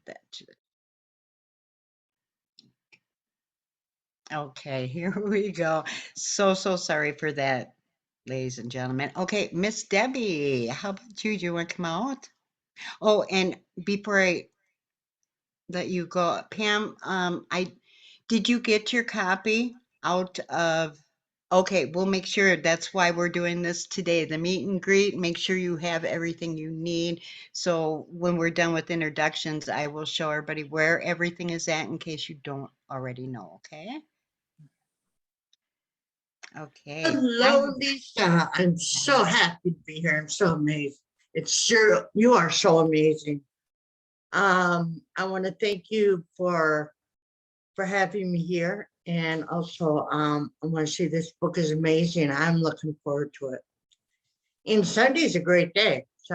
that. Okay, here we go. So sorry for that, ladies and gentlemen. Okay, Miss Debbie, how about you? Do you want to come out? Oh, and before I let you go, Pam, I did you get your copy out of? Okay, we'll make sure that's why we're doing this today. The meet and greet, make sure you have everything you need. So when we're done with introductions, I will show everybody where everything is at in case you don't already know. Okay. Okay. Hi. Hello, Lisa. I'm so happy to be here. I'm so amazed. It's sure you are so amazing. I want to thank you for having me here, and also I want to say this book is amazing. I'm looking forward to it. And Sunday's a great day, so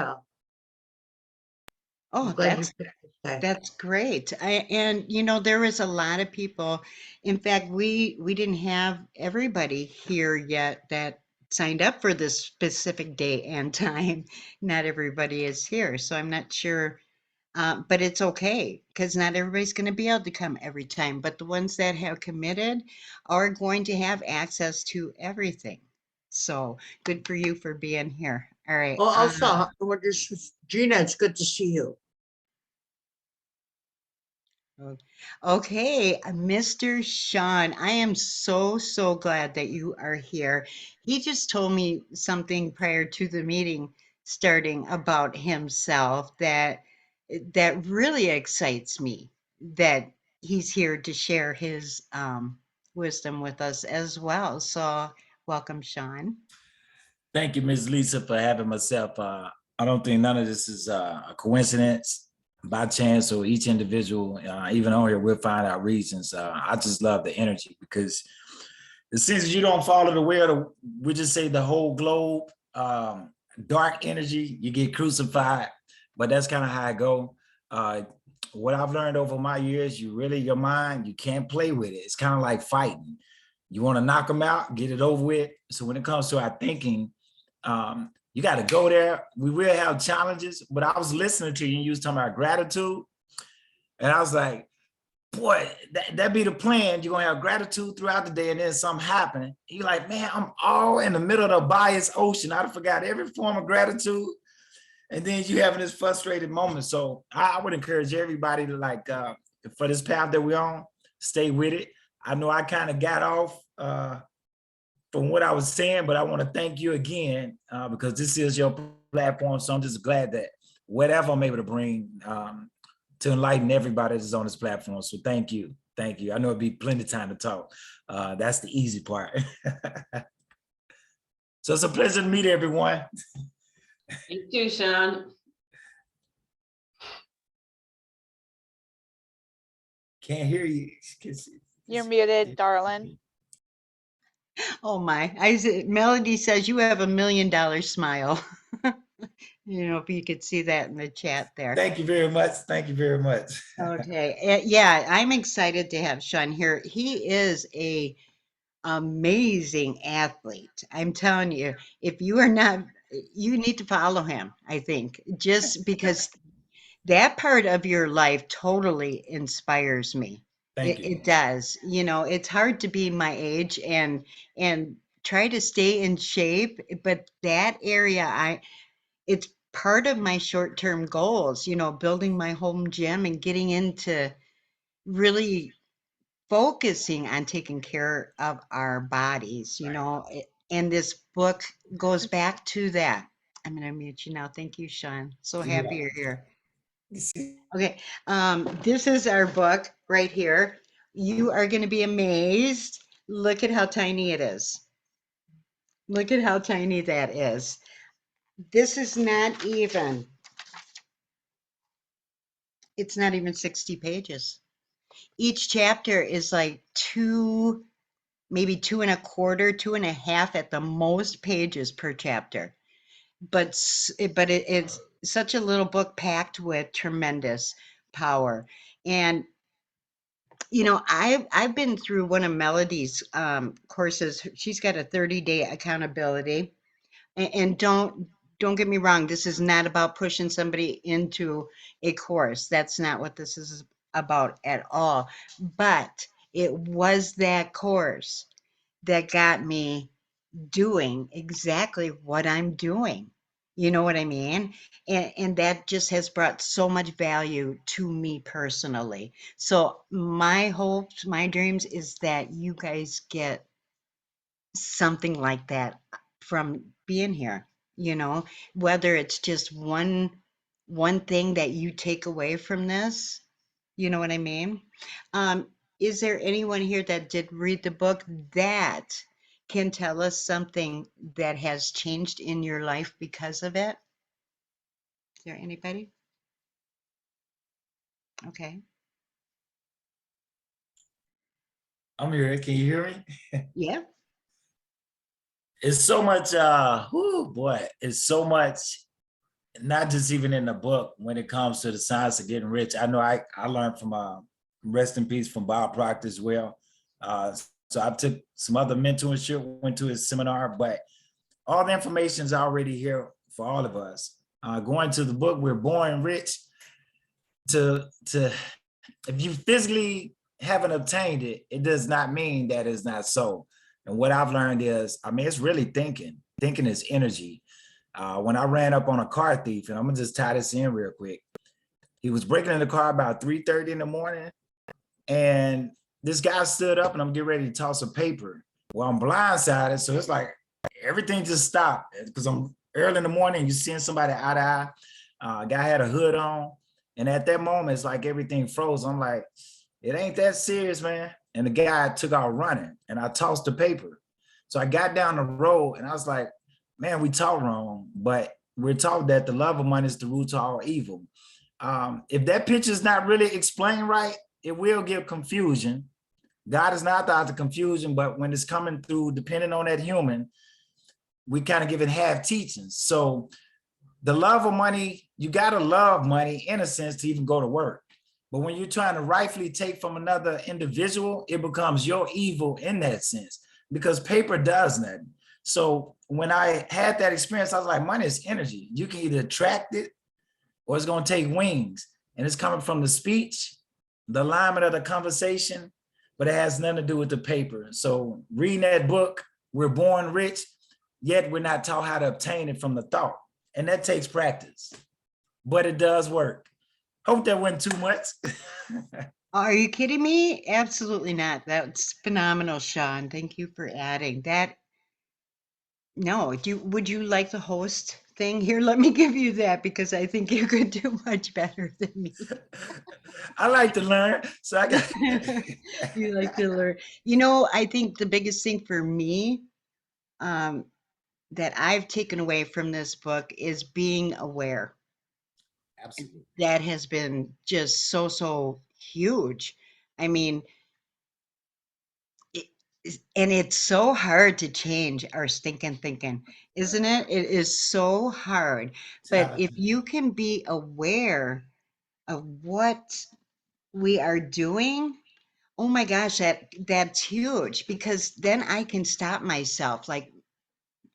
I'm Oh, glad you picked this day. that's great. And there was a lot of people. In fact, we didn't have everybody here yet that signed up for this specific day and time. Not everybody is here, so I'm not sure. But it's okay because not everybody's going to be able to come every time. But the ones that have committed are going to have access to everything. So good for you for being here. All right. Oh, also, Gina, it's good to see you. Okay, Mr. Sean, I am so glad that you are here. He just told me something prior to the meeting starting about himself that really excites me that he's here to share his wisdom with us as well. So, welcome, Sean. Thank you, Ms. Lisa, for having myself. I don't think none of this is a coincidence, by chance, or each individual, even on here, we'll find out reasons. I just love the energy because it seems you don't follow the way of the, we just say the whole globe, dark energy, you get crucified, but that's kind of how I go. What I've learned over my years, your mind, you can't play with it. It's kind of like fighting. You want to knock them out, get it over with. So when it comes to our thinking, you got to go there. We will have challenges, but I was listening to you and you was talking about gratitude. And I was like, boy, that be the plan. You're gonna have gratitude throughout the day and then something happen. You're like, man, I'm all in the middle of the bias ocean. I forgot every form of gratitude. And then you having this frustrated moment. So I would encourage everybody to for this path that we're on, stay with it. I know I kind of got off from what I was saying, but I want to thank you again because this is your platform. So I'm just glad that whatever I'm able to bring to enlighten everybody that's on this platform. So thank you. Thank you. I know it'd be plenty of time to talk. That's the easy part. So it's a pleasure to meet everyone. You too, Sean. Can't hear you. You're muted, darling. Oh my, Melody says you have $1,000,000 smile. If you could see that in the chat there. Thank you very much. Thank you very much. Okay. Yeah, I'm excited to have Sean here. He is a amazing athlete. I'm telling you, if you are not, you need to follow him, I think, just because that part of your life totally inspires me. Thank you. It does. It's hard to be my age and try to stay in shape, but that area it's part of my short-term goals, building my home gym and getting into really focusing on taking care of our bodies, and this book goes back to that. I'm going to mute you now. Thank you, Sean. So happy you're here. Okay. This is our book right here. You are going to be amazed. Look at how tiny it is. Look at how tiny that is. This is not even, it's not even 60 pages. Each chapter is like maybe 2.25, 2.5 at the most pages per chapter. But it's such a little book packed with tremendous power. And I've been through one of Melody's courses. She's got a 30-day accountability, and don't get me wrong, this is not about pushing somebody into a course. That's not what this is about at all. But it was that course that got me doing exactly what I'm doing. You know what I mean? And that just has brought so much value to me personally. So my hopes, my dreams is that you guys get something like that from being here, you know, whether it's just one thing that you take away from this, you know what I mean? Um, is there anyone here that did read the book that can tell us something that has changed in your life because of it? Is there anybody? Okay. I'm here. Can you hear me? Yeah. It's so much, boy, it's so much, not just even in the book when it comes to the science of getting rich. I know I learned from, rest in peace, from Bob Proctor as well. So I took some other mentorship, went to his seminar, but all the information is already here for all of us. Going to the book, We're Born Rich, to if you physically haven't obtained it, it does not mean that it's not so. And what I've learned is, I mean, it's really thinking. Thinking is energy. When I ran up on a car thief, and I'm gonna just tie this in real quick. He was breaking in the car about 3:30 in the morning, and this guy stood up, and I'm getting ready to toss a paper. Well, I'm blindsided, so it's like everything just stopped because I'm early in the morning. You're seeing somebody eye to eye. Guy had a hood on, and at that moment, it's like everything froze. I'm like, it ain't that serious, man. And the guy took out running, and I tossed the paper. So I got down the road, and I was like, man, we taught wrong, but we're taught that the love of money is the root to all evil. If that picture's not really explained right, it will give confusion. God is not the author of confusion, but when it's coming through, depending on that human, we kind of give it half teachings. So the love of money, you got to love money in a sense to even go to work. But when you're trying to rightfully take from another individual, it becomes your evil in that sense because paper does nothing. So when I had that experience, I was like, money is energy. You can either attract it or it's going to take wings. And it's coming from the speech, the alignment of the conversation, but it has nothing to do with the paper. So reading that book, We're Born Rich, yet we're not taught how to obtain it from the thought. And that takes practice, but it does work. Hope that wasn't too much. Are you kidding me? Absolutely not. That's phenomenal, Sean. Thank you for adding that. No, would you like the host thing here? Let me give you that because I think you could do much better than me. I like to learn, so I got. You like to learn. You know, I think the biggest thing for me um, that I've taken away from this book is being aware. Absolutely. That has been just so huge. I mean, and it's so hard to change our stinking thinking, isn't it? It is so hard. But if you can be aware of what we are doing, oh my gosh, that's huge because then I can stop myself. Like,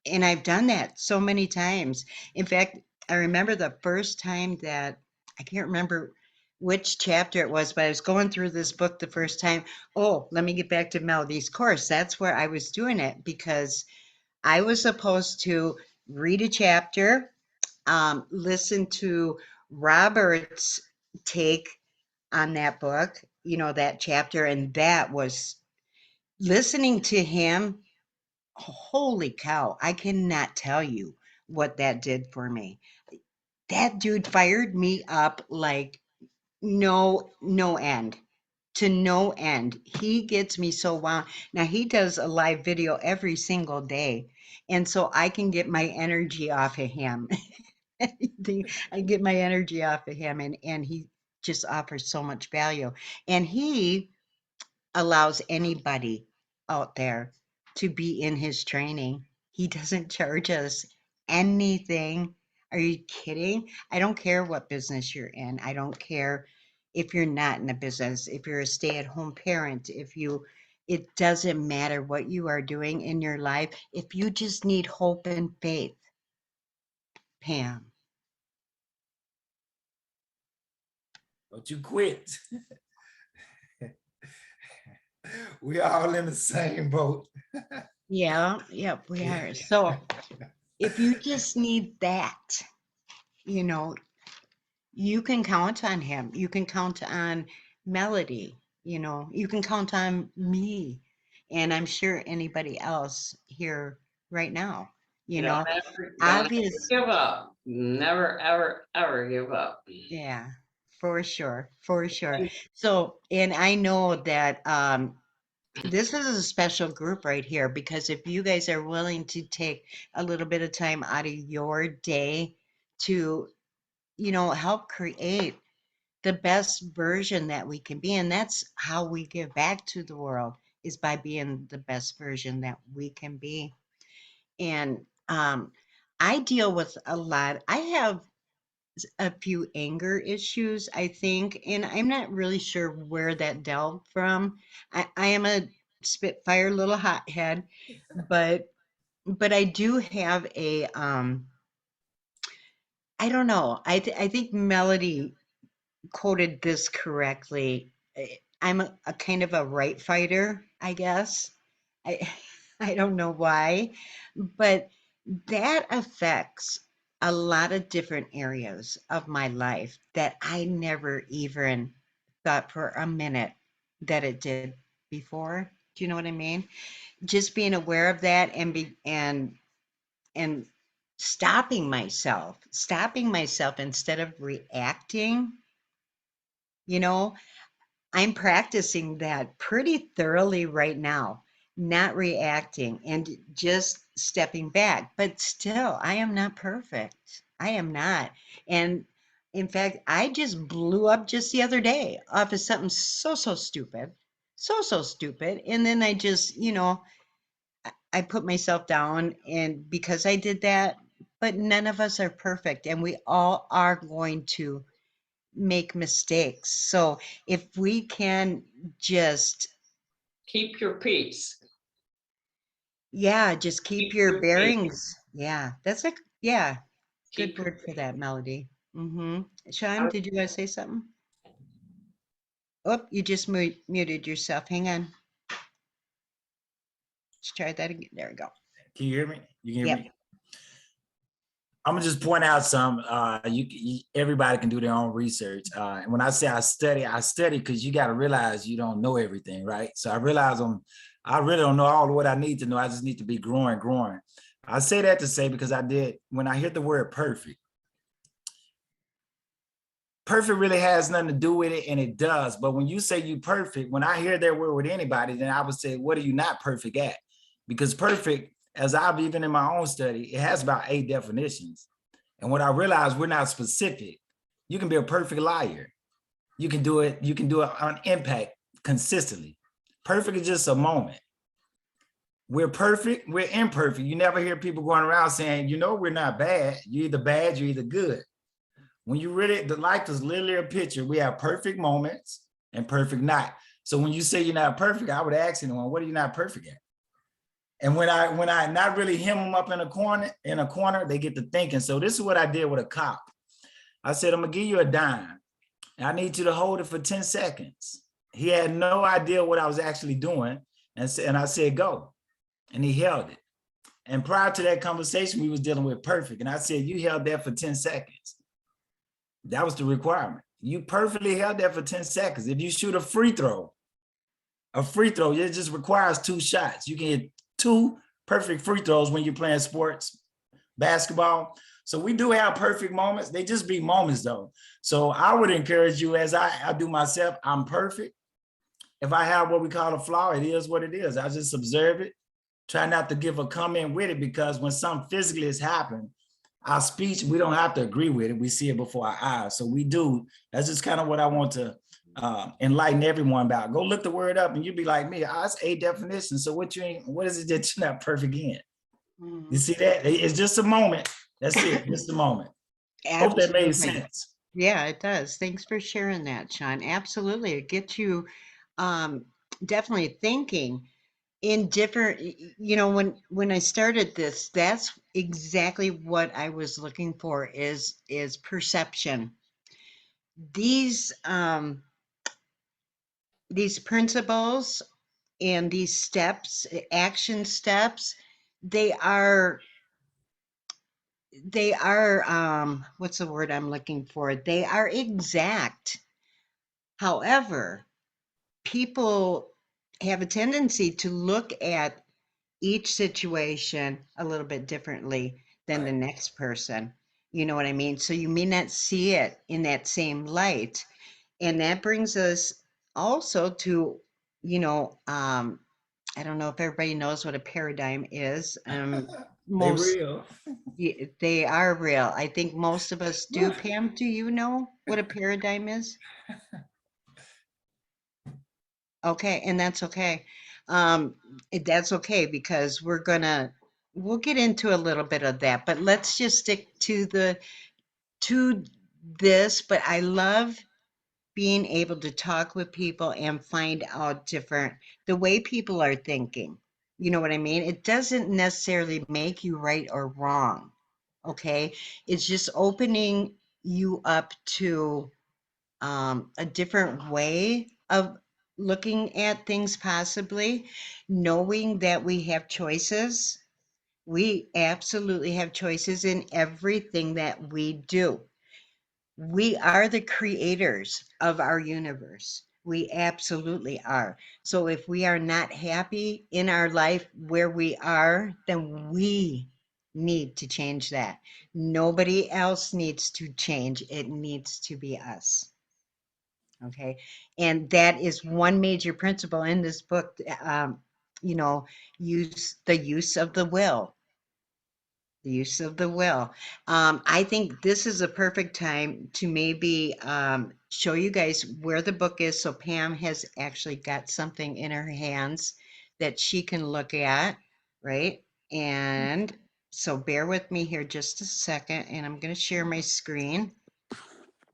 and I've done that so many times. In fact, I remember the first time that I can't remember which chapter it was, but I was going through this book the first time. Oh, let me get back to Melody's course. That's where I was doing it because I was supposed to read a chapter, listen to Robert's take on that book, you know, that chapter, and that was listening to him. Holy cow, I cannot tell you what that did for me. That dude fired me up like no end, to no end. He gets me so wound. Now he does a live video every single day, and so I can get my energy off of him. I get my energy off of him, and he just offers so much value. And he allows anybody out there to be in his training. He doesn't charge us anything. Are you kidding? I don't care what business you're in. I don't care if you're not in a business, if you're a stay-at-home parent, it doesn't matter what you are doing in your life. If you just need hope and faith, Pam. But you quit. We all in the same boat. Yeah, yep, we are. So if you just need that, you know, you can count on him. You can count on Melody, you know, you can count on me. And I'm sure anybody else here right now, you know, Don't ever obvious. give up. Never, ever, ever give up. Yeah, for sure, for sure. So, and I know that this is a special group right here because if you guys are willing to take a little bit of time out of your day to, you know, help create the best version that we can be, and that's how we give back to the world is by being the best version that we can be. And I deal with a lot. I have a few anger issues, I think, and I'm not really sure where that delved from. I am a spitfire little hothead, but I do have a I don't know. I think Melody quoted this correctly. I'm a kind of a right fighter, I guess. I I don't know why, but that affects a lot of different areas of my life that I never even thought for a minute that it did before. Do you know what I mean? Just being aware of that and and stopping myself instead of reacting, you know, I'm practicing that pretty thoroughly right now, not reacting and just stepping back. But still, I am not perfect. I am not. And in fact, I just blew up just the other day off of something so stupid. So stupid. And then I just, you know, I put myself down and because I did that, but none of us are perfect and we all are going to make mistakes. So if we can just, Keep your peace. yeah, just keep Keep your your peace. bearings. Yeah, that's a, yeah, good Keep your word for that, Melody. Mm-hmm. Sean, did you want to say something? Oh, you just muted yourself. Hang on. Let's try that again. There we go. Can you hear me? You can hear Yep. me? I'm gonna just point out some. Everybody can do their own research. And when I say I study because you got to realize you don't know everything, right? So I realize I really don't know all of what I need to know. I just need to be growing. I say that to say because when I hear the word perfect really has nothing to do with it, and it does. But when you say you perfect, when I hear that word with anybody, then I would say, what are you not perfect at? Because perfect, as I've even in my own study, it has about 8 definitions. And what I realized, we're not specific. You can be a perfect liar. You can do it on impact consistently. Perfect is just a moment. We're perfect, we're imperfect. You never hear people going around saying, you know, we're not bad. You're either bad, you're either good. When you read it, the life is literally a picture. We have perfect moments and perfect not. So when you say you're not perfect, I would ask anyone, what are you not perfect at? And when I not really hem them up in a corner, they get to thinking. So this is what I did with a cop. I said, I'm gonna give you a dime. And I need you to hold it for 10 seconds. He had no idea what I was actually doing. And I said, go. And he held it. And prior to that conversation, we was dealing with perfect. And I said, you held that for 10 seconds. That was the requirement. You perfectly held that for 10 seconds. If you shoot a free throw, it just requires 2 shots. You can hit 2 perfect free throws when you're playing sports, basketball. So we do have perfect moments. They just be moments though. So I would encourage you, as I do myself, I'm perfect. If I have what we call a flaw, it is what it is. I just observe it. Try not to give a comment with it, because when something physically has happened, our speech, we don't have to agree with it. We see it before our eyes. So we do. That's just kind of what I want to enlighten everyone about. Go look the word up and you'll be like me. Oh, it's 8 definitions. So what is it that you're not perfect in? Mhm. You see that? It's just a moment. That's it. Just a moment. Hope that made Absolutely. sense. Yeah, it does. Thanks for sharing that, Sean. Absolutely. It gets you definitely thinking. in different, you know, when I started this, that's exactly what I was looking for is perception. These these principles and these steps, action steps, they are what's the word I'm looking for? They are exact. However, people have a tendency to look at each situation a little bit differently than the Right. next person. You know what I mean? So you may not see it in that same light. And that brings us also to, you know, I don't know if everybody knows what a paradigm is. They Most real. they are real. I think most of us do. Pam, do you know what a paradigm is? Okay, and that's okay. That's okay because we'll get into a little bit of that, but let's just stick to this. But I love being able to talk with people and find out the way people are thinking. You know what I mean? It doesn't necessarily make you right or wrong. Okay. It's just opening you up to a different way of looking at things, possibly knowing that we have choices. We absolutely have choices in everything that we do. We are the creators of our universe. We absolutely are. So if we are not happy in our life where we are, then we need to change that. Nobody else needs to change. It needs to be us. Okay. And that is one major principle in this book. You know, use of the will, the use of the will. I think this is a perfect time to maybe show you guys where the book is. So Pam has actually got something in her hands that she can look at, right? And so bear with me here just a second, and I'm going to share my screen,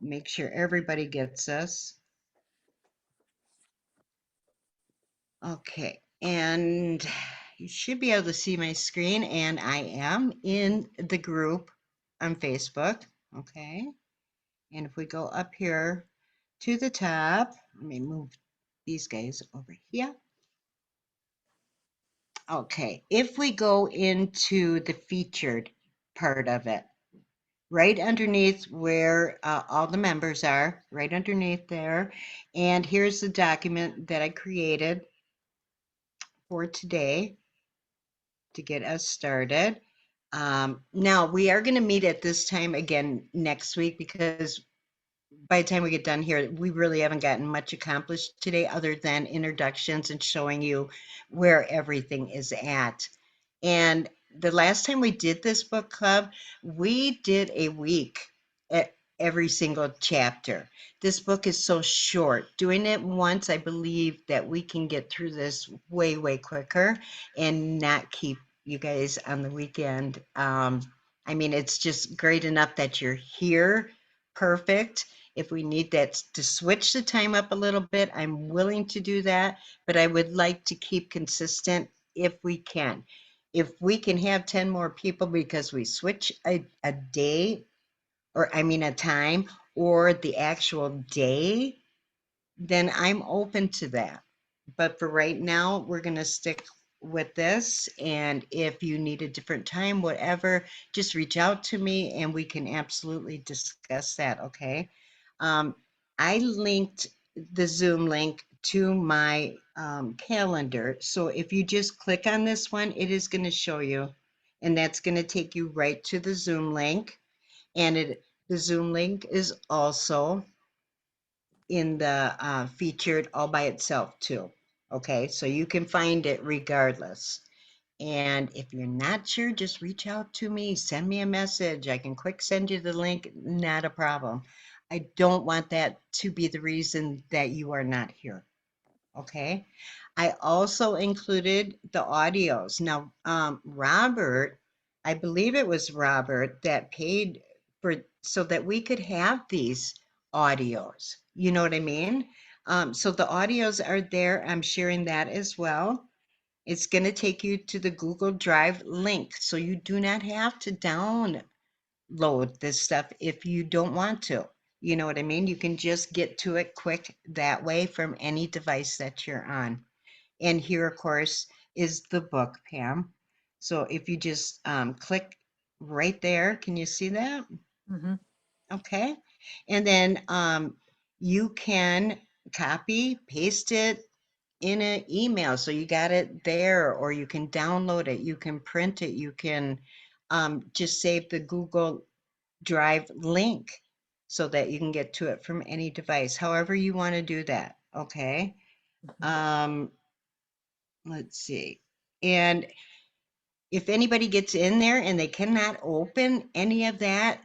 make sure everybody gets this. Okay, and you should be able to see my screen, and I am in the group on Facebook. Okay, and if we go up here to the top, let me move these guys over here. Okay, if we go into the featured part of it, right underneath where all the members are, right underneath there, and here's the document that I created for today to get us started. Now we are going to meet at this time again next week because by the time we get done here, we really haven't gotten much accomplished today other than introductions and showing you where everything is at. And the last time we did this book club, we did a week at every single chapter. This book is so short. Doing it once, I believe that we can get through this way, way quicker and not keep you guys on the weekend. I mean, it's just great enough that you're here. Perfect. If we need that to switch the time up a little bit, I'm willing to do that, but I would like to keep consistent if we can. If we can have 10 more people because we switch a day, or I mean a time, or the actual day, then I'm open to that. But for right now, we're going to stick with this. And if you need a different time, whatever, just reach out to me and we can absolutely discuss that. Okay. Um, I linked the Zoom link to my calendar. So if you just click on this one, it is going to show you, and that's going to take you right to the Zoom link. And the Zoom link is also in the featured all by itself too. Okay, so you can find it regardless. And if you're not sure, just reach out to me, send me a message. I can quick send you the link, not a problem. I don't want that to be the reason that you are not here. Okay. I also included the audios. Now, Robert, I believe it was Robert that paid for so that we could have these audios. You know what I mean? So the audios are there. I'm sharing that as well. It's going to take you to the Google Drive link. So you do not have to download this stuff if you don't want to. You know what I mean? You can just get to it quick that way from any device that you're on. And here, of course, is the book, Pam. So if you just click right there, can you see that? Mhm. Okay. And then you can copy, paste it in an email. So you got it there, or you can download it, you can print it, you can just save the Google Drive link so that you can get to it from any device, however you want to do that. Okay. Um, let's see. And if anybody gets in there and they cannot open any of that,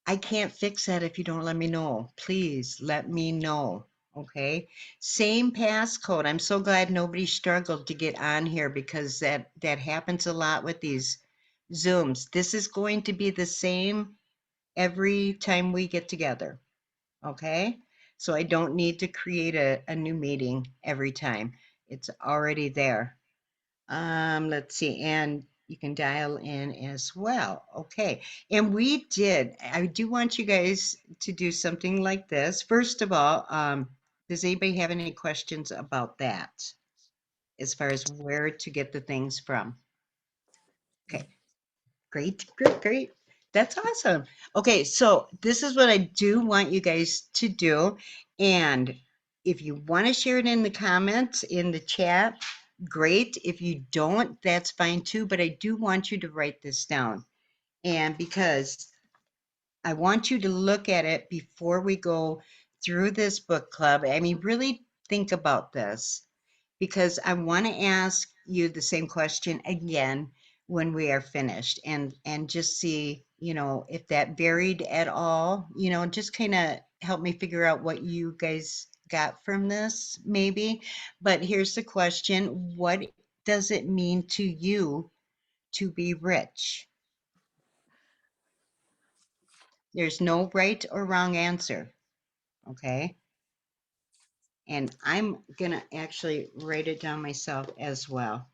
I can't fix that if you don't let me know. Please let me know. Okay. Same passcode. I'm so glad nobody struggled to get on here because that happens a lot with these Zooms. This is going to be the same every time we get together. Okay. So I don't need to create a new meeting every time. It's already there. Let's see, and you can dial in as well. Okay, and I do want you guys to do something like this. First of all, does anybody have any questions about that as far as where to get the things from? Okay, great, great, great. That's awesome. Okay, so this is what I do want you guys to do. And if you want to share it in the comments, in the chat, great. If you don't, that's fine too. But I do want you to write this down. And because I want you to look at it before we go through this book club. I mean, really think about this because I want to ask you the same question again when we are finished and just see, if that varied at all, just kind of help me figure out what you guys got from this maybe. But here's the question. What does it mean to you to be rich? There's no right or wrong answer. Okay. And I'm going to actually write it down myself as well.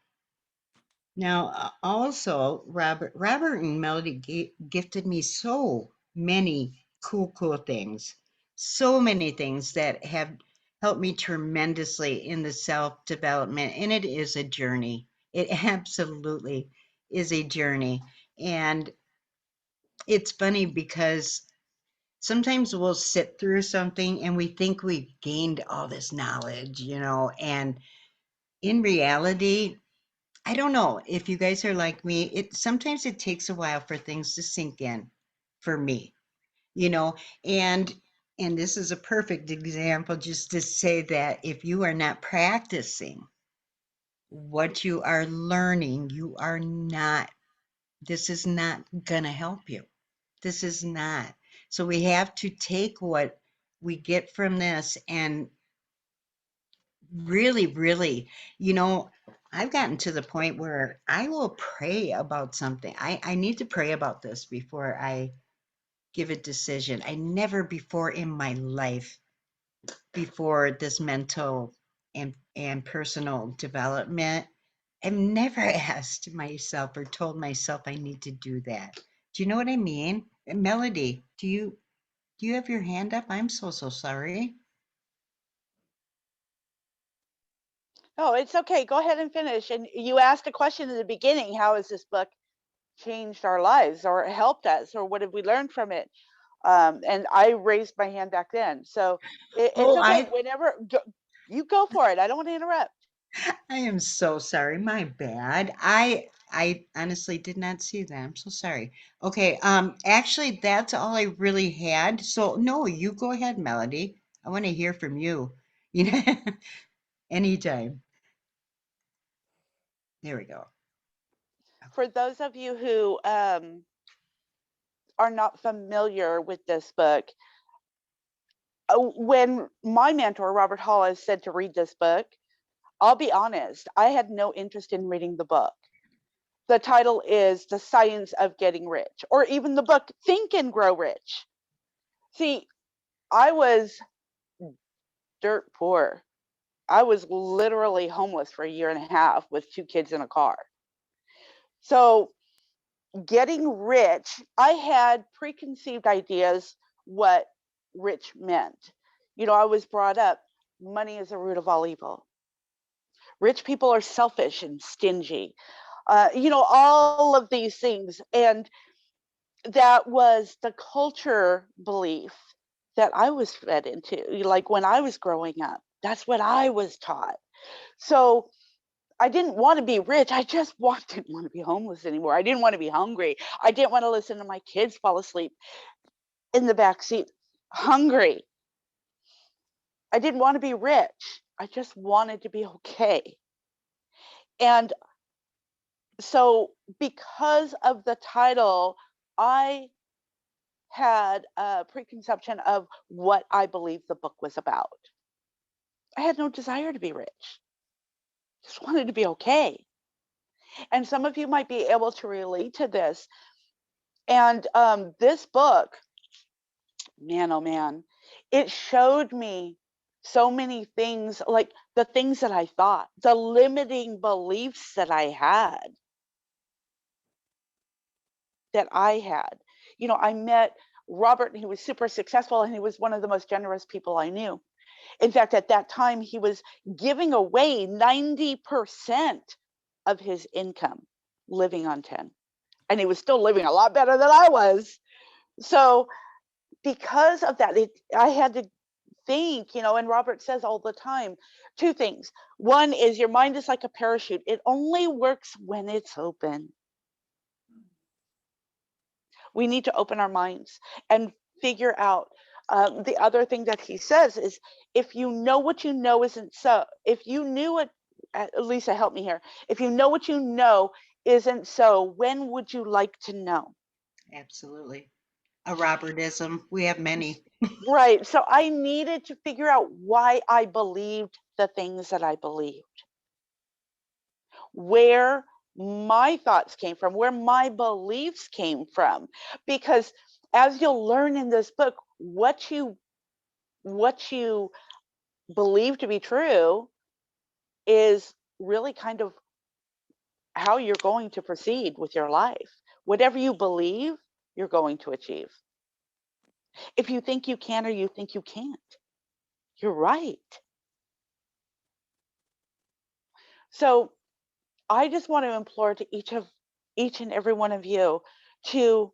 Now, also, Robert and Melody gifted me so many cool things, so many things that have helped me tremendously in the self-development. And it is a journey. It absolutely is a journey. And it's funny because sometimes we'll sit through something and we think we've gained all this knowledge, and in reality, I don't know if you guys are like me. Sometimes it takes a while for things to sink in for me, you know, and and this is a perfect example just to say that if you are not practicing what you are learning, this is not gonna help you. This is not. So we have to take what we get from this and really, I've gotten to the point where I will pray about something. I need to pray about this before I give a decision. I never before in my life, before this mental and personal development, I've never asked myself or told myself I need to do that. Do you know what I mean? Melody, do you have your hand up? I'm so sorry. Oh, it's okay. Go ahead and finish. And you asked a question in the beginning, how has this book changed our lives or helped us, or what have we learned from it? And I raised my hand back then. So it's Oh, okay. Whenever you go for it. I don't want to interrupt. I am so sorry. My bad. I honestly did not see that. I'm so sorry. Okay, actually that's all I really had. So no, you go ahead, Melody. I want to hear from you. You know, anytime. There we go. For those of you who are not familiar with this book, when my mentor, Robert Hollis, said to read this book, I'll be honest, I had no interest in reading the book. The title is The Science of Getting Rich, or even the book Think and Grow Rich. See, I was dirt poor. I was literally homeless for a year and a half with 2 kids in a car. So getting rich, I had preconceived ideas what rich meant. You know, I was brought up, money is the root of all evil. Rich people are selfish and stingy. You know, all of these things. And that was the culture belief that I was fed into. Like when I was growing up, that's what I was taught. So I didn't want to be rich. I just didn't want to be homeless anymore. I didn't want to be hungry. I didn't want to listen to my kids fall asleep in the back seat hungry. I didn't want to be rich. I just wanted to be okay. And so because of the title, I had a preconception of what I believed the book was about. I had no desire to be rich. Just wanted to be okay. And some of you might be able to relate to this. And this book, man, oh man, it showed me so many things, like the things that I thought, the limiting beliefs that I had. You know, I met Robert and he was super successful and he was one of the most generous people I knew. In fact, at that time, he was giving away 90% of his income, living on 10. And he was still living a lot better than I was. So because of that, I had to think, you know, and Robert says all the time, 2 things. One is your mind is like a parachute. It only works when it's open. We need to open our minds and figure out. The other thing that he says is, if you know what you know isn't so, if you knew it, Lisa, help me here. If you know what you know isn't so, when would you like to know? Absolutely. A Robertism. We have many. Right. So I needed to figure out why I believed the things that I believed, where my thoughts came from, where my beliefs came from. Because as you'll learn in this book, what you believe to be true is really kind of how you're going to proceed with your life. Whatever you believe, you're going to achieve. If you think you can or you think you can't, you're right. So I just want to implore to each and every one of you to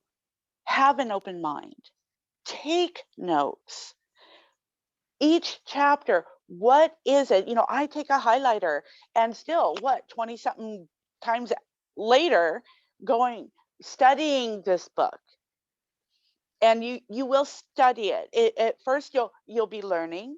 have an open mind. Take notes. Each chapter, what is it? You know, I take a highlighter and still, 20 something times later, studying this book. And you will study it. At first you'll be learning,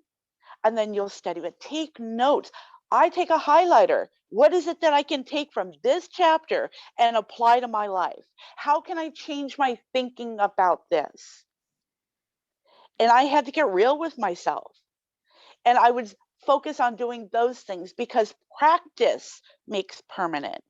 and then you'll study it. Take notes. I take a highlighter. What is it that I can take from this chapter and apply to my life? How can I change my thinking about this? And I had to get real with myself. And I would focus on doing those things because practice makes permanent.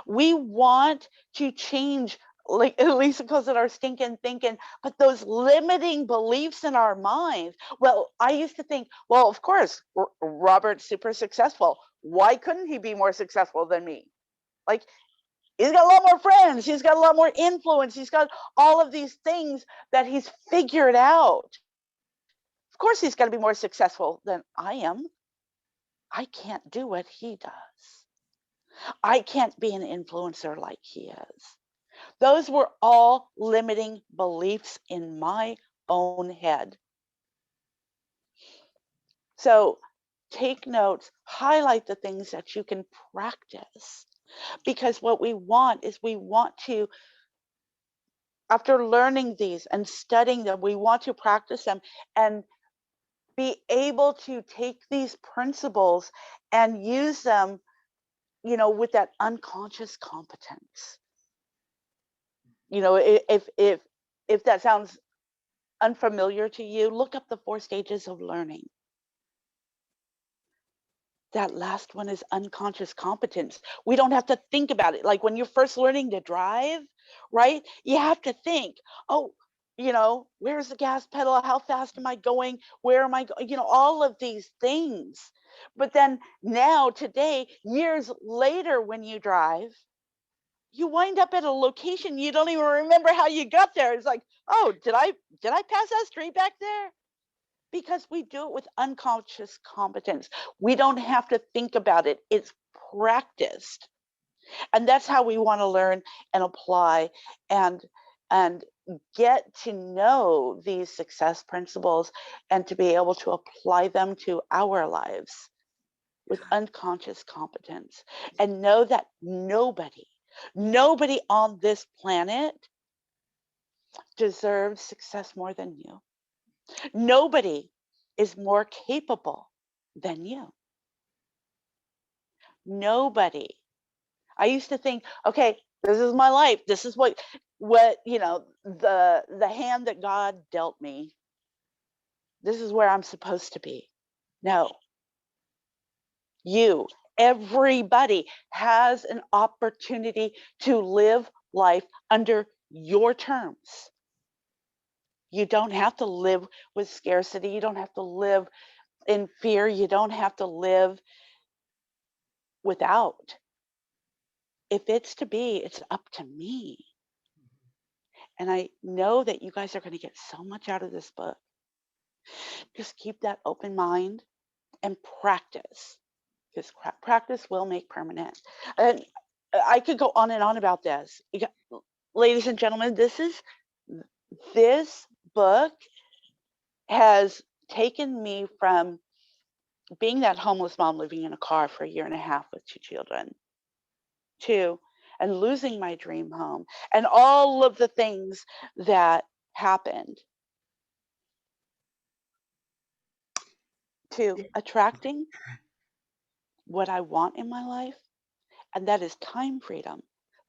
We want to change, like Lisa calls it, our stinking thinking, but those limiting beliefs in our minds. Well, I used to think, well, of course, Robert's super successful. Why couldn't he be more successful than me? Like, he's got a lot more friends. He's got a lot more influence. He's got all of these things that he's figured out. Of course, he's going to be more successful than I am. I can't do what he does. I can't be an influencer like he is. Those were all limiting beliefs in my own head. So take notes, highlight the things that you can practice. Because what we want is to, after learning these and studying them, we want to practice them and be able to take these principles and use them, you know, with that unconscious competence. You know, if that sounds unfamiliar to you, look up the 4 stages of learning. That last one is unconscious competence. We don't have to think about it. Like when you're first learning to drive, right? You have to think, oh, where's the gas pedal? How fast am I going? Where am I going? All of these things. But then now, today, years later, when you drive, you wind up at a location you don't even remember how you got there. It's like, oh, did I pass that street back there? Because we do it with unconscious competence. We don't have to think about it. It's practiced. And that's how we want to learn and apply and get to know these success principles and to be able to apply them to our lives with unconscious competence, and know that nobody on this planet deserves success more than you. Nobody is more capable than you. Nobody. I used to think, okay, this is my life. This is what the hand that God dealt me. This is where I'm supposed to be. No. Everybody has an opportunity to live life under your terms. You don't have to live with scarcity. You don't have to live in fear. You don't have to live without. If it's to be, it's up to me. And I know that you guys are going to get so much out of this book. Just keep that open mind and practice, because practice will make permanent. And I could go on and on about this. Ladies and gentlemen, this book has taken me from being that homeless mom living in a car for a year and a half with 2 children and losing my dream home and all of the things that happened, to attracting what I want in my life. And that is time freedom,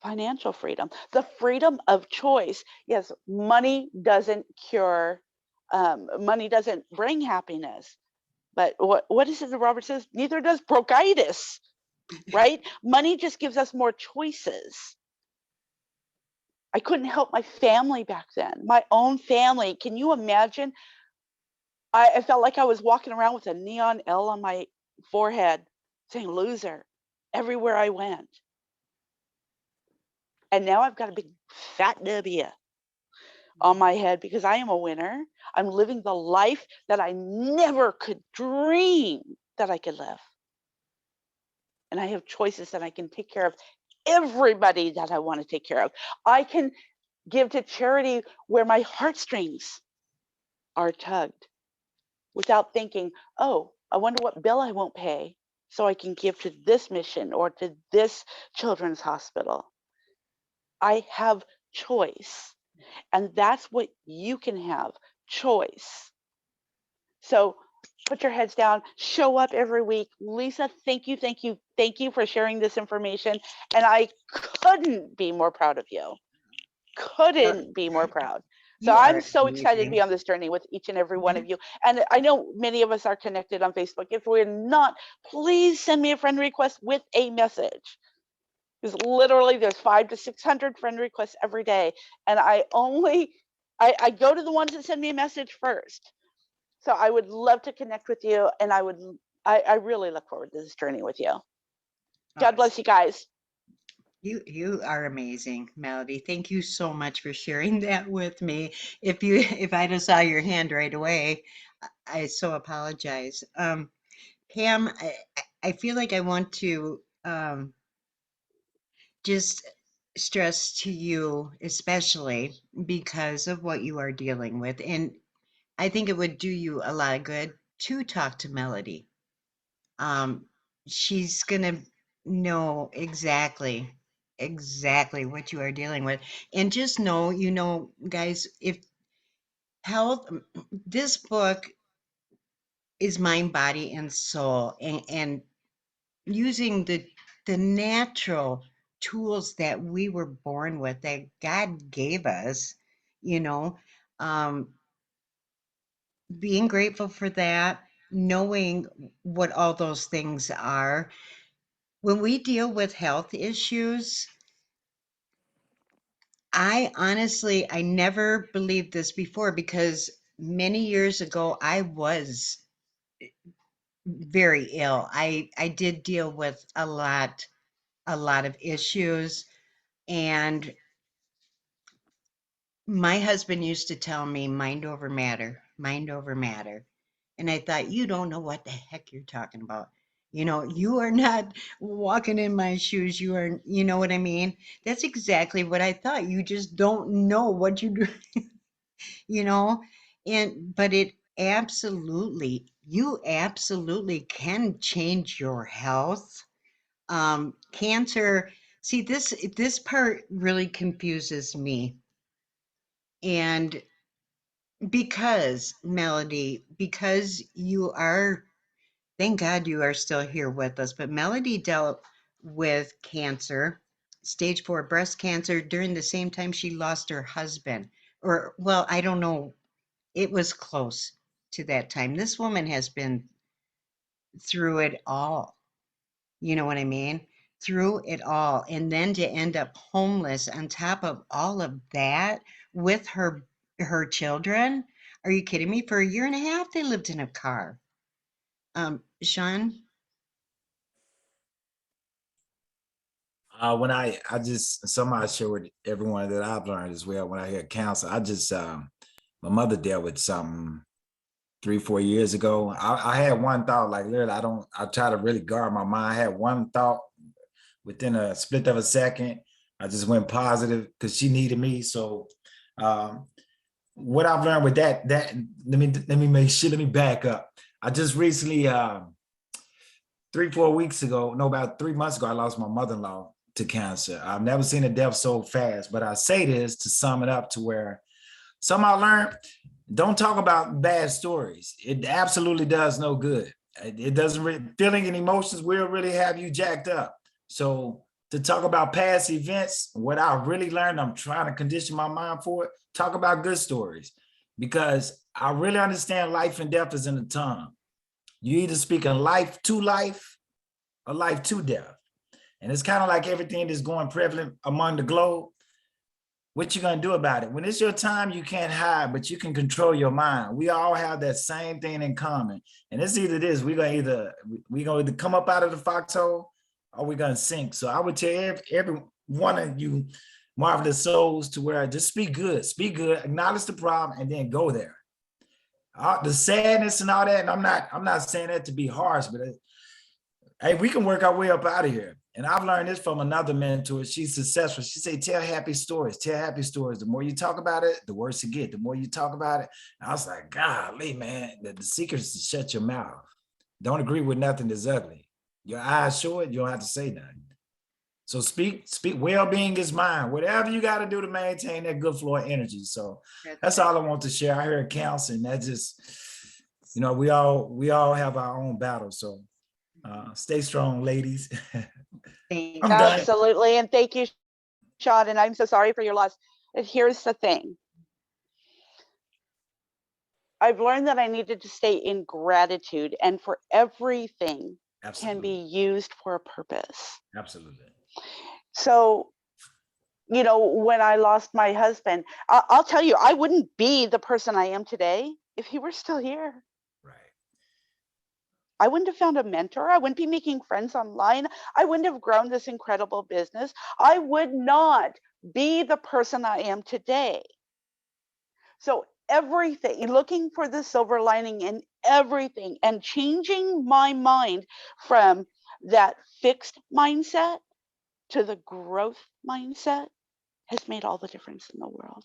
financial freedom, the freedom of choice. Yes, money doesn't money doesn't bring happiness. But what is it that Robert says? Neither does bronchitis, right? Money just gives us more choices. I couldn't help my family back then, my own family. Can you imagine? I felt like I was walking around with a neon L on my forehead saying loser everywhere I went. And now I've got a big fat W on my head because I am a winner. I'm living the life that I never could dream that I could live. And I have choices that I can take care of everybody that I want to take care of. I can give to charity where my heartstrings are tugged without thinking, oh, I wonder what bill I won't pay so I can give to this mission or to this children's hospital. I have choice. And that's what you can have, choice. So put your heads down, show up every week. Lisa, thank you for sharing this information. And I couldn't be more proud of you. Couldn't be more proud. So You I'm are so excited to amazing. be on this journey with each and every one of you. And I know many of us are connected on Facebook. If we're not, please send me a friend request with a message. Because literally there's 500 to 600 friend requests every day. And I go to the ones that send me a message first. So I would love to connect with you. And I really look forward to this journey with you. God bless you guys. You are amazing, Melody. Thank you so much for sharing that with me. If I just saw your hand right away, I so apologize. Pam, I feel like I want to just stress to you, especially because of what you are dealing with. And I think it would do you a lot of good to talk to Melody. She's gonna know exactly what you are dealing with. And just know, guys, if health, this book is mind, body, and soul, and using the natural tools that we were born with, that God gave us, you know, um, being grateful for that, knowing what all those things are. When we deal with health issues, I honestly, I never believed this before because many years ago I was very ill. I did deal with a lot of issues, and my husband used to tell me mind over matter, mind over matter. And I thought, you don't know what the heck you're talking about. You know, you are not walking in my shoes. You are, you know what I mean? That's exactly what I thought. You just don't know what you do, you know? But you absolutely can change your health. Cancer, see, this part really confuses me. And because, Melody, because you are, thank God you are still here with us, but Melody dealt with cancer, stage 4 breast cancer, during the same time she lost her husband. Or, well, I don't know. It was close to that time. This woman has been through it all. You know what I mean? Through it all. And then to end up homeless on top of all of that with her children. Are you kidding me? For a year and a half, they lived in a car. Sean? When I just somehow share with everyone that I've learned as well. When I hear counsel, my mother dealt with something 3-4 years ago. I had one thought, like literally, I try to really guard my mind. I had one thought within a split of a second. I just went positive because she needed me. So um, what I've learned with that let me back up. I just recently 3-4 weeks ago, no, about 3 months ago, I lost my mother-in-law to cancer. I've never seen a death so fast, but I say this to sum it up to where some I learned, don't talk about bad stories. It absolutely does no good. It doesn't really, feeling and emotions will really have you jacked up. So to talk about past events, what I really learned, I'm trying to condition my mind for it, talk about good stories, because I really understand life and death is in the tongue. You either speak in life to life or life to death. And it's kind of like everything that's going prevalent among the globe. What you gonna do about it? When it's your time, you can't hide, but you can control your mind. We all have that same thing in common. And it's either this, we gonna either come up out of the foxhole or we're gonna sink. So I would tell every one of you marvelous souls to where just speak good, acknowledge the problem, and then go there. The sadness and all that, and I'm not saying that to be harsh, but hey, we can work our way up out of here. And I've learned this from another mentor. She's successful. She said, tell happy stories. Tell happy stories. The more you talk about it, the worse it get. The more you talk about it. And I was like, golly, man, the secret is to shut your mouth. Don't agree with nothing that's ugly. Your eyes show it, you don't have to say nothing. So speak, well-being is mine. Whatever you got to do to maintain that good flow of energy. So that's all I want to share. I heard counseling. That just, we all have our own battle. So stay strong, ladies. Thank I'm you. done. Absolutely. And thank you, Sean. And I'm so sorry for your loss. And here's the thing. I've learned that I needed to stay in gratitude, and for everything can be used for a purpose. Absolutely. So, when I lost my husband, I'll tell you, I wouldn't be the person I am today if he were still here. Right. I wouldn't have found a mentor. I wouldn't be making friends online. I wouldn't have grown this incredible business. I would not be the person I am today. So everything, looking for the silver lining in everything and changing my mind from that fixed mindset to the growth mindset has made all the difference in the world.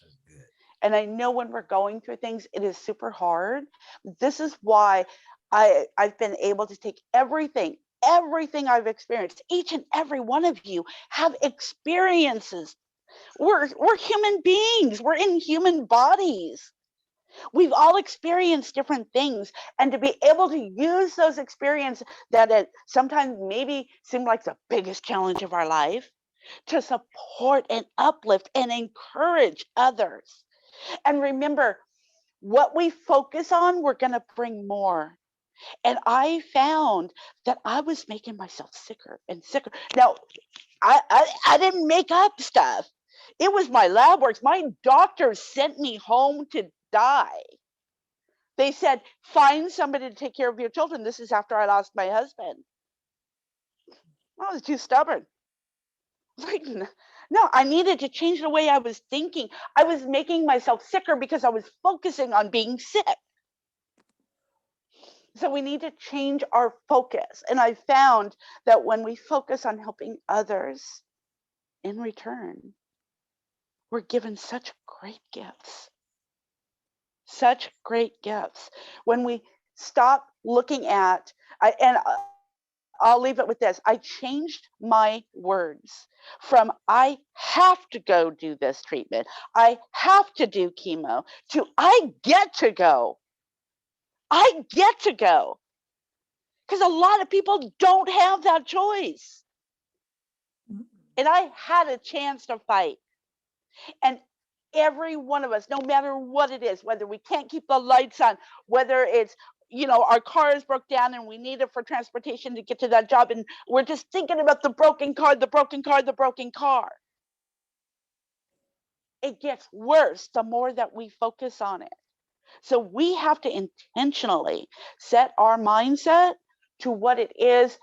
That's good. And I know when we're going through things, it is super hard. This is why I've been able to take everything I've experienced. Each and every one of you have experiences. We're human beings. We're in human bodies. We've all experienced different things, and to be able to use those experiences that sometimes maybe seem like the biggest challenge of our life to support and uplift and encourage others. And remember, what we focus on, we're going to bring more. And I found that I was making myself sicker and sicker. Now, I didn't make up stuff. It was my lab works. My doctor sent me home to die. They said, find somebody to take care of your children. This is after I lost my husband. I was too stubborn. Like, no, I needed to change the way I was thinking. I was making myself sicker because I was focusing on being sick. So we need to change our focus. And I found that when we focus on helping others in return, we're given such great gifts. Such great gifts. When we stop looking at, I'll leave it with this. I changed my words from I have to go do this treatment, I have to do chemo, to I get to go. I get to go. Because a lot of people don't have that choice. And I had a chance to fight. And every one of us, no matter what it is, whether we can't keep the lights on, whether it's, our car is broke down and we need it for transportation to get to that job, and we're just thinking about the broken car, the broken car, the broken car. It gets worse the more that we focus on it. So we have to intentionally set our mindset to what it is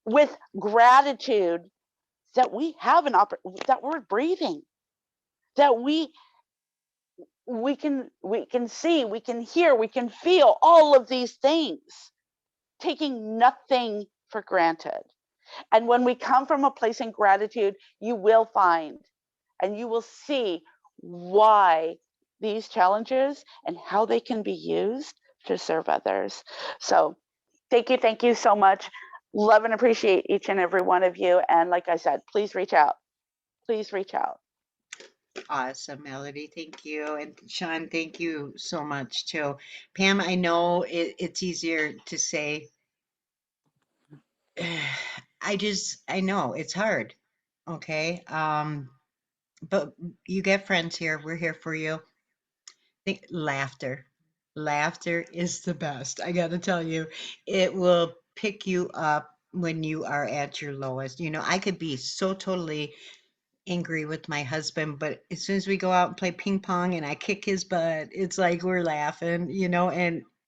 with gratitude that we have that we're breathing, that we can see, we can hear, we can feel all of these things, taking nothing for granted. And when we come from a place in gratitude, you will find and you will see why these challenges and how they can be used to serve others. So thank you so much. Love and appreciate each and every one of you. And like I said, please reach out. Please reach out. Awesome, Melody. Thank you. And Sean, thank you so much too. Pam, I know it's easier to say, I know it's hard. Okay. But you get friends here. We're here for you. Think laughter. Laughter is the best. I got to tell you, it will pick you up when you are at your lowest. I could be so totally angry with my husband, but as soon as we go out and play ping pong and I kick his butt, it's like we're laughing,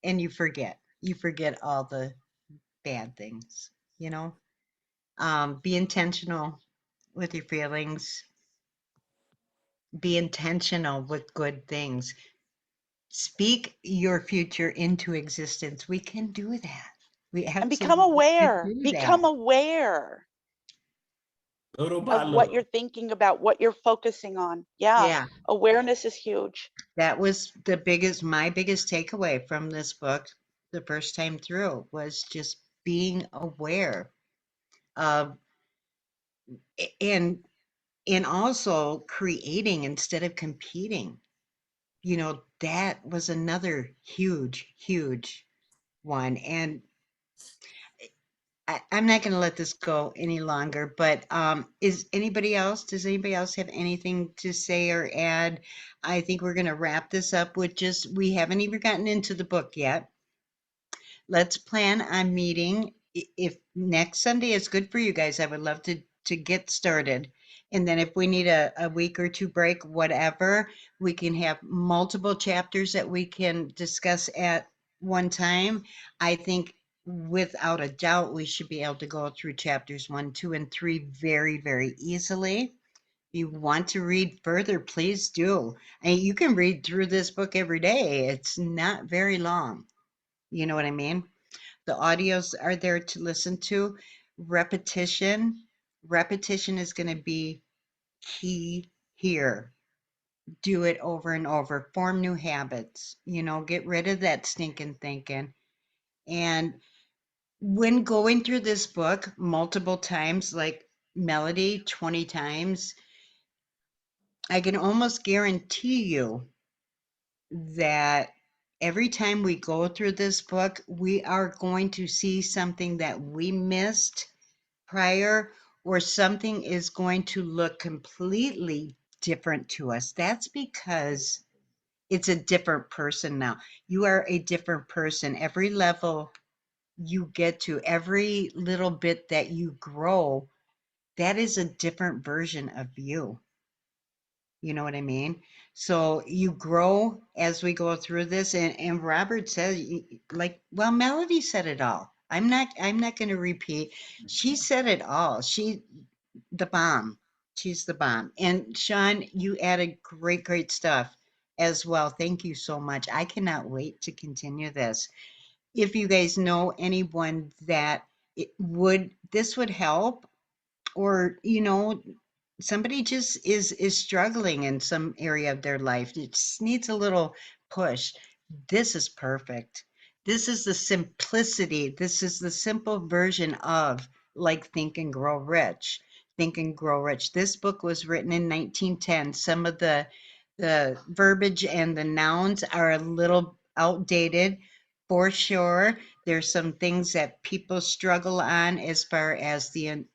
and you forget all the bad things, you know. Be intentional with your feelings, be intentional with good things. Speak your future into existence. We can do that. We And become absolutely can aware. do that. Become aware Little by of what you're little. thinking about, what you're focusing on. Yeah. Yeah. Awareness is huge. That was my biggest takeaway from this book the first time through was just being aware of and also creating instead of competing. That was another huge one. And I'm not going to let this go any longer, but does anybody else have anything to say or add? I think we're going to wrap this up with we haven't even gotten into the book yet. Let's plan on meeting. If next Sunday is good for you guys, I would love to get started. And then if we need a week or two break, whatever, we can have multiple chapters that we can discuss at one time. I think without a doubt, we should be able to go through chapters 1, 2, and 3 very easily. If you want to read further, please do. You can read through this book every day. It's not very long. You know what I mean? The audios are there to listen to. Repetition is going to be key here. Do it over and over. Form new habits. Get rid of that stinking thinking. And when going through this book multiple times, like Melody, 20 times, I can almost guarantee you that every time we go through this book, we are going to see something that we missed prior, or something is going to look completely different to us. That's because it's a different person now. You are a different person. Every level you get to, every little bit that you grow, that is a different version of you. You know what I mean? So you grow as we go through this, and Robert says, like, well, Melody said it all. I'm not going to repeat. She said it all. The bomb. She's the bomb. And Sean, you added great stuff as well. Thank you so much. I cannot wait to continue this. If you guys know anyone that this would help, or somebody just is struggling in some area of their life, it just needs a little push, this is perfect. This is the simplicity, this is the simple version of, like, Think and Grow Rich. This book was written in 1910. Some of the verbiage and the nouns are a little outdated, for sure. There's some things that people struggle on as far as the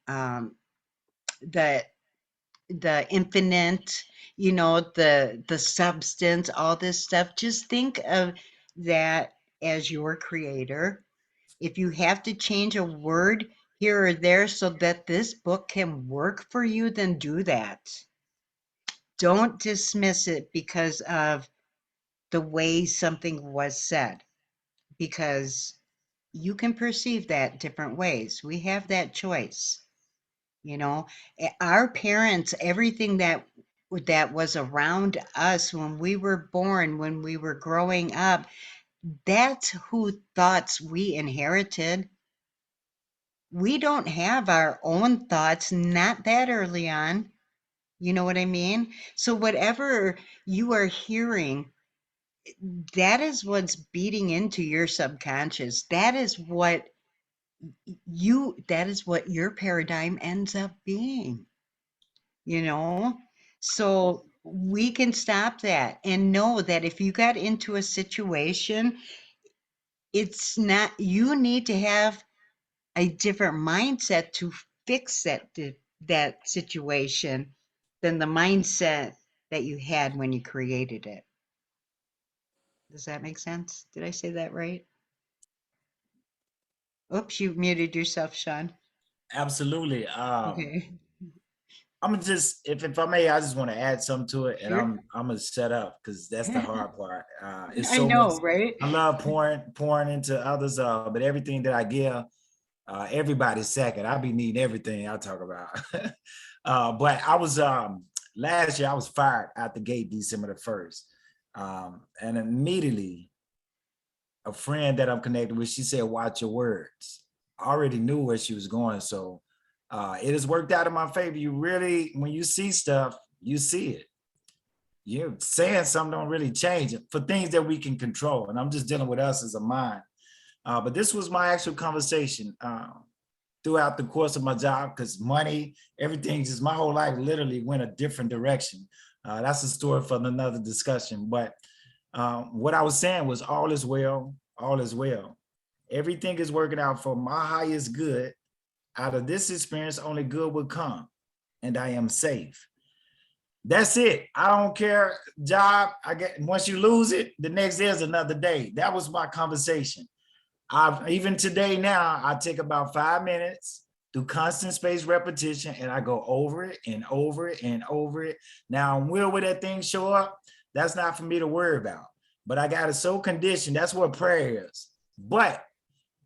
the infinite, the substance, all this stuff. Just think of that as your creator. If you have to change a word here or there so that this book can work for you, then do that. Don't dismiss it because of the way something was said, because you can perceive that different ways. We have that choice. Our parents, everything that was around us when we were born, when we were growing up, that's who thoughts we inherited. We don't have our own thoughts, not that early on. You know what I mean? So whatever you are hearing, that is what's beating into your subconscious. That is what your paradigm ends up being. you know? So we can stop that and know that if you got into a situation, it's not, you need to have a different mindset to fix that situation than the mindset that you had when you created it. Does that make sense? Did I say that right? Oops, you muted yourself, Sean. Absolutely. Okay. I'm gonna just, if I may, I just want to add something to it, and Sure. I'm gonna shut up because that's the hard part. It's I so much. know, right? I love pouring into others, but everything that I give, everybody's second. I be needing everything I talk about. But I was last year I was fired out the gate December the 1st, and immediately a friend that I'm connected with, she said, "Watch your words." I already knew where she was going, so it has worked out in my favor. You really, when you see stuff, you see it. You saying something don't really change it for things that we can control. And I'm just dealing with us as a mind. But this was my actual conversation throughout the course of my job, because money, everything, just my whole life literally went a different direction. That's a story for another discussion. But what I was saying was, all is well, all is well. Everything is working out for my highest good. Out of this experience, only good will come, and I am safe. That's it. I don't care. Job, I get, once you lose it, the next day is another day. That was my conversation. Even today now, I take about 5 minutes through constant spaced repetition, and I go over it and over it and over it. Now, will that thing show up? That's not for me to worry about. But I got it so conditioned. That's what prayer is. But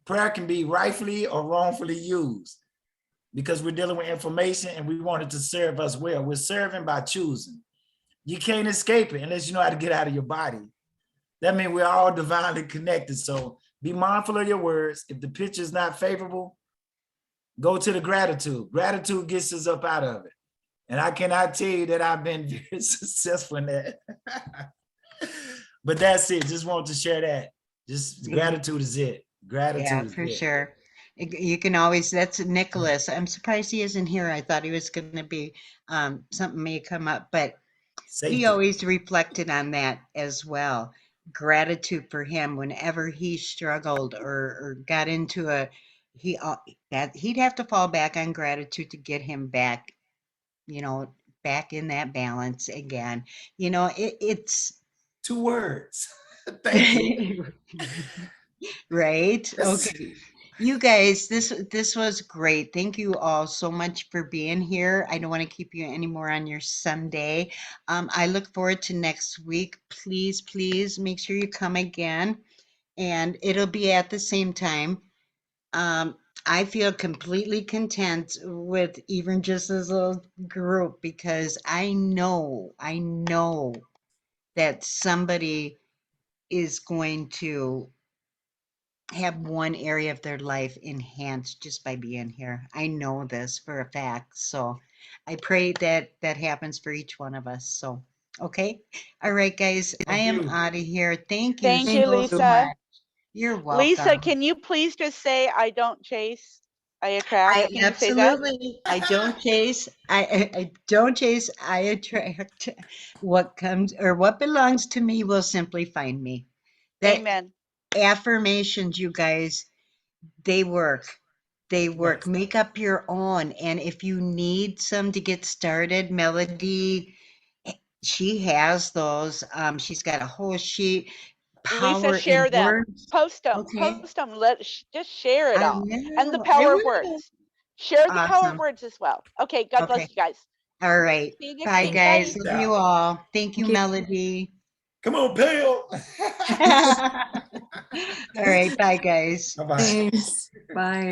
prayer can be rightfully or wrongfully used, because we're dealing with information and we want it to serve us well. We're serving by choosing. You can't escape it unless you know how to get out of your body. That means we're all divinely connected. So be mindful of your words. If the picture is not favorable, go to the gratitude. Gratitude gets us up out of it. And I cannot tell you that I've been very successful in that. But that's it. Just want to share that. Just gratitude is it. Gratitude Yeah, is for it. sure. You can always, that's Nicholas. I'm surprised he isn't here. I thought he was going to be, something may come up, but he Safety. always reflected on that as well. Gratitude for him whenever he struggled or got into he, that he'd have to fall back on gratitude to get him back, you know, back in that balance again. It's 2 words. Thank you. right. That's Okay. You guys, this was great. Thank you all so much for being here. I don't want to keep you anymore on your Sunday. I look forward to next week. Please, please make sure you come again, and it'll be at the same time. I feel completely content with even just this little group because I know that somebody is going to have one area of their life enhanced just by being here. I know this for a fact. So I pray that that happens for each one of us. So, okay. All right, guys, I Thank am you. out of here. Thank you Thank you, so Lisa. much. You're Lisa, welcome. can you please just say, I don't chase, I attract? I Can you say that? absolutely, I don't chase, I don't chase, I attract what comes or what belongs to me will simply find me. That Amen. affirmations, you guys, they work. They work. Yes. Make up your own. And if you need some to get started, Melody, she has those. She's got a whole sheet, Lisa, power in share them. words. Post them. Okay. Post them. Just share it I all. And the know. I power of will. words. Share the power of Awesome. words as well. Okay. God Okay. bless you guys. All right. See you next Bye, week. Thank Bye. guys. you. Love you all. Thank you, Thank you. Melody. Come on, Pale. All right. Bye, guys. Bye-bye. Thanks. Bye.